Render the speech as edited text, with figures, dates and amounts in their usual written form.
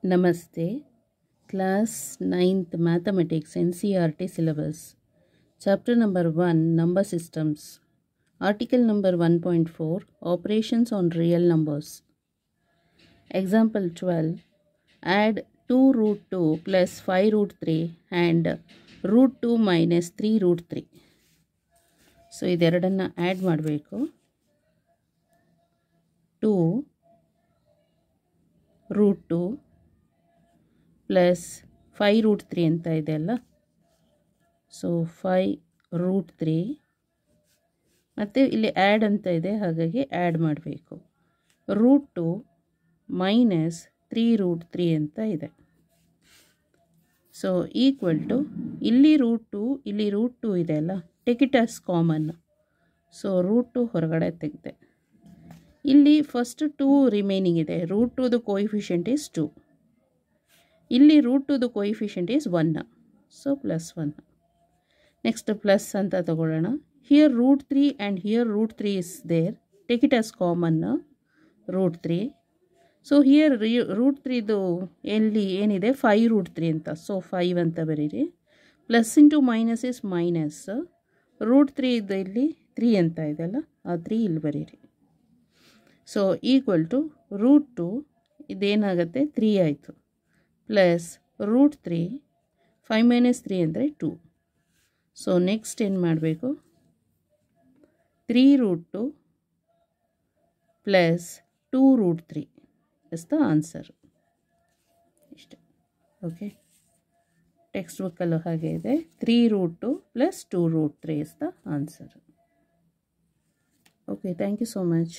Namaste. Class 9th Mathematics NCERT syllabus. Chapter number 1 Number Systems. Article number 1.4 Operations on Real Numbers. Example 12. Add 2 root 2 plus 5 root 3 and root 2 minus 3 root 3. So ಇದೆರಡನ್ನ add ಮಾಡಬೇಕು. 2 root 2 plus 5 root 3 ಅಂತ ಇದೆ ಅಲ್ಲ, so 5 root 3 ಮತ್ತು ಇಲ್ಲಿ add ಅಂತ ಇದೆ, ಹಾಗಾಗಿ add ಮಾಡಬೇಕು. ರೂಟ್ 2 ಮೈನಸ್ 3 ರೂಟ್ 3 ಅಂತ ಇದೆ. ಸೊ ಈಕ್ವಲ್ ಟು ಇಲ್ಲಿ ರೂಟ್ 2 ಇಲ್ಲಿ ರೂಟ್ 2 ಇದೆ ಅಲ್ಲ, take it as common. So root 2 ಹೊರಗಡೆ ತೆಗೆದೆ. ಇಲ್ಲಿ ಫಸ್ಟ್ 2 ರಿಮೈನಿಂಗ್ ಇದೆ. ರೂಟ್ 2ದು ಕೋಎಫಿಷಿಯಂಟ್ ಈಸ್ 2. ಇಲ್ಲಿ ರೂಟ್ 2ದು coefficient is 1. So plus 1. Next plus ಅಂತ ತಗೊಳ್ಳೋಣ. Here root 3 and here root 3 is there. Take it as common root 3. So here root 3ದು ಎಲ್ಲಿ ಏನಿದೆ 5 ರೂಟ್ 3 ಅಂತ, ಸೊ 5 ಅಂತ ಬರೀರಿ. Plus into minus is minus. Root 3 ಇದು ಇಲ್ಲಿ 3 ಅಂತ ಇದೆಲ್ಲ, ಆ 3 ಇಲ್ಲಿ ಬರೀರಿ. ಸೊ ಈಕ್ವಲ್ ಟು ರೂಟ್ 2 ಇದೇನಾಗುತ್ತೆ 3 ಆಯಿತು, ಪ್ಲಸ್ ರೂಟ್ 3 5 ಮೈನಸ್ 3 ಅಂದರೆ 2. ಸೊ ನೆಕ್ಸ್ಟ್ ಏನು ಮಾಡಬೇಕು, 3 root 2 plus 2 root 3 is the answer. ಇಷ್ಟೆ. ಓಕೆ, ಟೆಕ್ಸ್ಟ್ ಬುಕ್ಕಲ್ಲೂ ಹಾಗೆ ಇದೆ. 3 root 2 plus 2 root 3 is the answer. Okay, thank you so much.